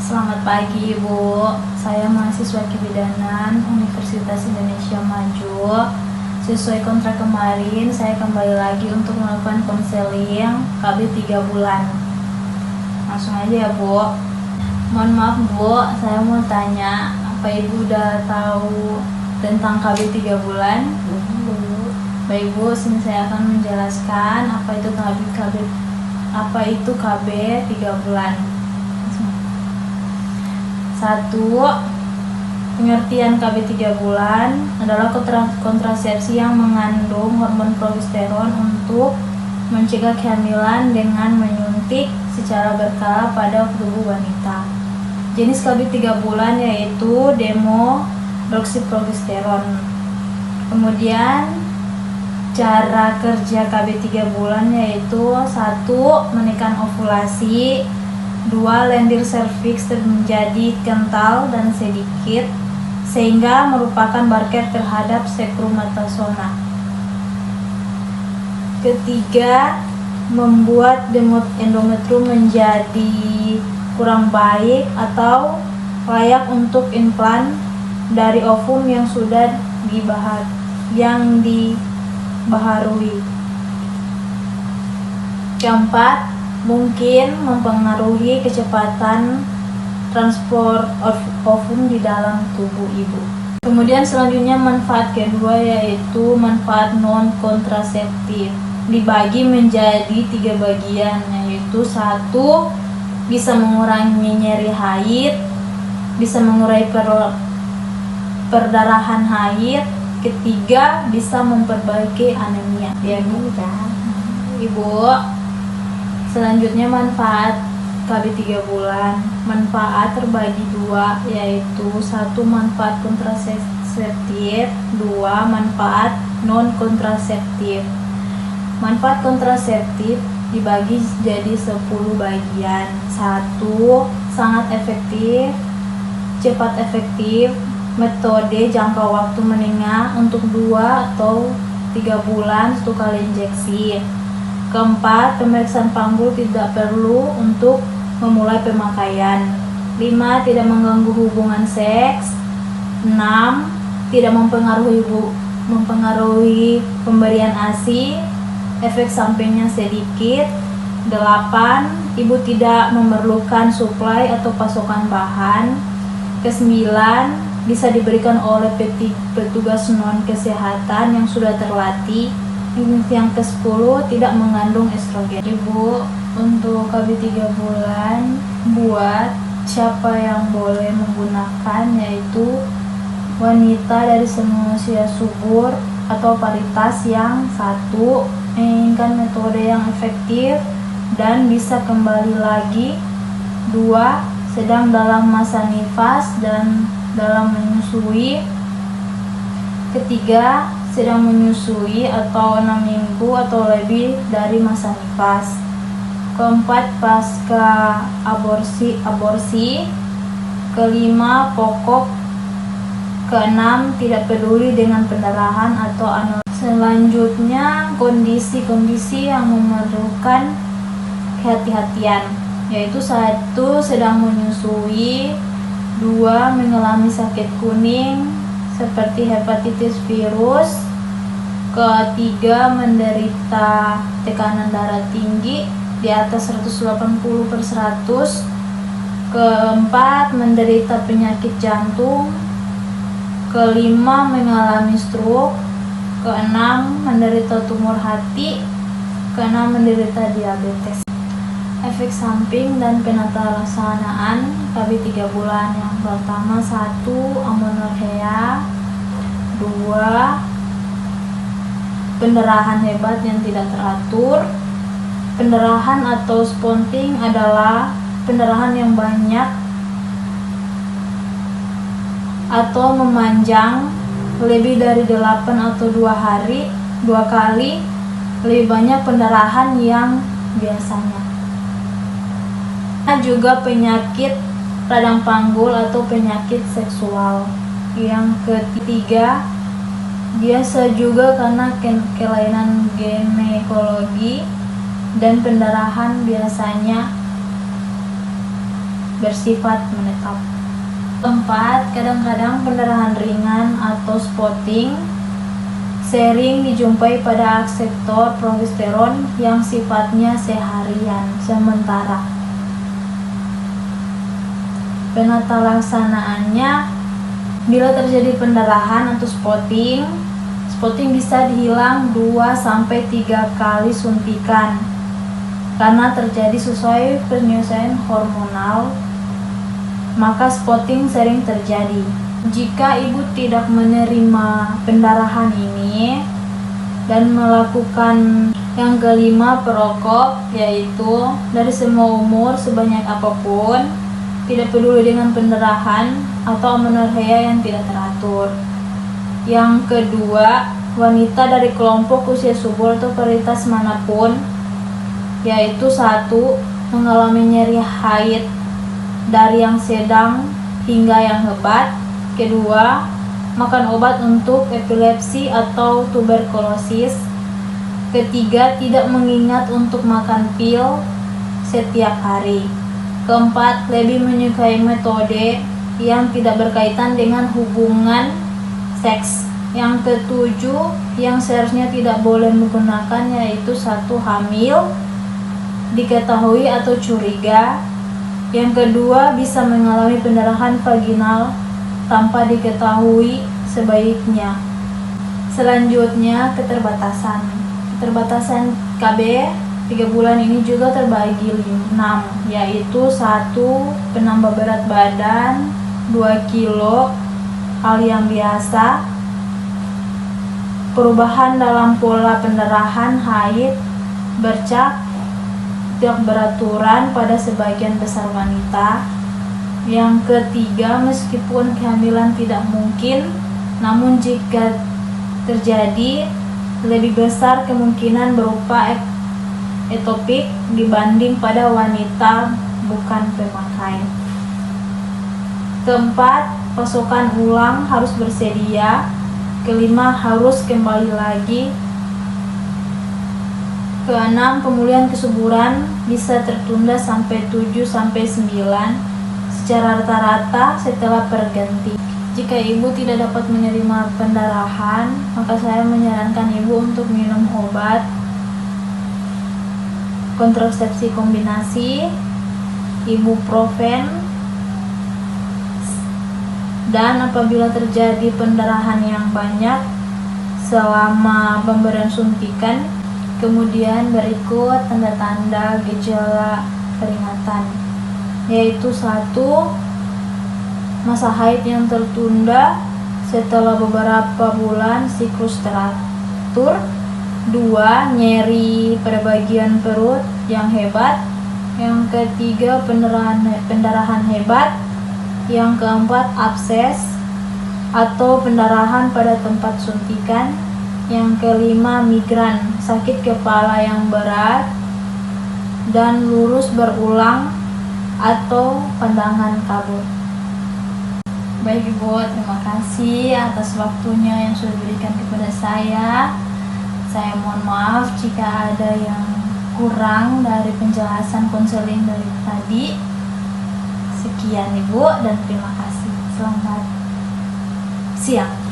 Selamat pagi Ibu, saya mahasiswa kebidanan Universitas Indonesia Maju. Sesuai kontrak kemarin, saya kembali lagi untuk melakukan konseling KB 3 bulan. Langsung aja ya Bu. Mohon maaf Bu, saya mau tanya, apa Ibu udah tahu tentang KB 3 bulan? Baik Bu, sini saya akan menjelaskan apa itu KB 3 bulan. 1. Pengertian KB 3 bulan adalah kontrasepsi yang mengandung hormon progesteron untuk mencegah kehamilan dengan menyuntik secara berkala pada tubuh wanita. Jenis KB 3 bulan yaitu demodoxiprogesterone. Kemudian cara kerja KB 3 bulan yaitu 1. Menekan ovulasi, 2. Lendir serviks menjadi kental dan sedikit sehingga merupakan barrier terhadap sekrumatasona. 3. Membuat endometrium menjadi kurang baik atau layak untuk implan dari ovum yang sudah dibaharui. 4. Mungkin mempengaruhi kecepatan transport ovum di dalam tubuh ibu. Kemudian selanjutnya manfaat kedua yaitu manfaat non kontraseptif. Dibagi menjadi 3 bagian, yaitu 1. Bisa mengurangi nyeri haid, bisa mengurai perdarahan haid. 3. Bisa memperbaiki anemia. Ya Ibu. Selanjutnya manfaat KB 3 bulan. Manfaat terbagi 2, yaitu 1. Manfaat kontraseptif, 2. Manfaat non kontraseptif. Manfaat kontraseptif dibagi jadi 10 bagian. 1. Sangat efektif, cepat efektif, metode jangka waktu menengah untuk 2 atau 3 bulan 1 kali injeksi. 4. Pemeriksaan panggul tidak perlu untuk memulai pemakaian. 5. Tidak mengganggu hubungan seks. 6. Tidak mempengaruhi pemberian ASI. Efek sampingnya sedikit. 8. Ibu tidak memerlukan suplai atau pasokan bahan. 9. Bisa diberikan oleh petugas non kesehatan yang sudah terlatih. Yang ke-10, tidak mengandung estrogen. Ibu, untuk KB 3 bulan buat siapa yang boleh menggunakan, yaitu wanita dari semua usia subur atau paritas yang 1. Menginginkan metode yang efektif dan bisa kembali lagi. 2. Sedang dalam masa nifas dan dalam menyusui. 3. Sedang menyusui atau 6 minggu atau lebih dari masa nifas. 4. Pasca aborsi. 5. Pokok. 6. Tidak peduli dengan pendarahan atau anorexia. Selanjutnya kondisi-kondisi yang memerlukan kehati-hatian, yaitu 1. Sedang menyusui. 2. Mengalami sakit kuning seperti hepatitis virus. 3. Menderita tekanan darah tinggi di atas 180/100. 4. Menderita penyakit jantung. 5. Mengalami stroke. 6. Menderita tumor hati. 6. Menderita diabetes. Efek samping dan penata laksanaan KB 3 bulan. Yang pertama 1. Amenorrhea. 2. Pendarahan hebat yang tidak teratur. Pendarahan atau spotting adalah pendarahan yang banyak atau memanjang lebih dari 8 atau 2 kali lebih banyak pendarahan yang biasanya. Juga penyakit radang panggul atau penyakit seksual. Yang ketiga, biasa juga karena kelainan ginekologi dan pendarahan biasanya bersifat menetap. Keempat, kadang-kadang pendarahan ringan atau spotting sering dijumpai pada reseptor progesteron yang sifatnya seharian sementara. Penata laksanaannya, bila terjadi pendarahan atau spotting bisa dihilang 2-3 kali suntikan karena terjadi sesuai penyelesaian hormonal, maka spotting sering terjadi. Jika ibu tidak menerima pendarahan ini dan melakukan yang kelima, perokok, yaitu dari semua umur sebanyak apapun, tidak peduli dengan pendarahan atau amenorrhea yang tidak teratur. Yang kedua, wanita dari kelompok usia subur atau prioritas manapun, yaitu 1. Mengalami nyeri haid dari yang sedang hingga yang hebat. Kedua, makan obat untuk epilepsi atau tuberkulosis. Ketiga, tidak mengingat untuk makan pil setiap hari. Keempat, lebih menyukai metode yang tidak berkaitan dengan hubungan seks. Yang ketujuh, yang seharusnya tidak boleh menggunakan, yaitu 1. Hamil, diketahui atau curiga. Yang kedua, bisa mengalami pendarahan vaginal tanpa diketahui sebaiknya. Selanjutnya, keterbatasan KB 3 bulan ini juga terbagi 6, yaitu 1. Penambah berat badan 2 kilo, hal yang biasa. Perubahan dalam pola pendarahan haid, bercak, tidak beraturan pada sebagian besar wanita. Yang ketiga, meskipun kehamilan tidak mungkin, namun jika terjadi, lebih besar kemungkinan berupa etopik dibanding pada wanita bukan pemakai. Keempat, pasokan ulang harus bersedia. Kelima, harus kembali lagi. Keenam, pemulihan kesuburan bisa tertunda sampai 7-9 secara rata-rata setelah berganti. Jika ibu tidak dapat menerima pendarahan, maka saya menyarankan ibu untuk minum obat kontrasepsi kombinasi, ibuprofen. Dan apabila terjadi pendarahan yang banyak selama pemberian suntikan, kemudian berikut tanda-tanda gejala peringatan, yaitu 1. Masa haid yang tertunda setelah beberapa bulan siklus teratur. 2. Nyeri pada bagian perut yang hebat. Yang ketiga, pendarahan hebat. Yang keempat, abses atau pendarahan pada tempat suntikan. Yang kelima, migran, sakit kepala yang berat dan lurus berulang atau pandangan kabur. Baik Ibu, terima kasih atas waktunya yang sudah diberikan kepada saya. Saya mohon maaf jika ada yang kurang dari penjelasan konseling dari tadi. Sekian Ibu dan terima kasih. Selamat siang.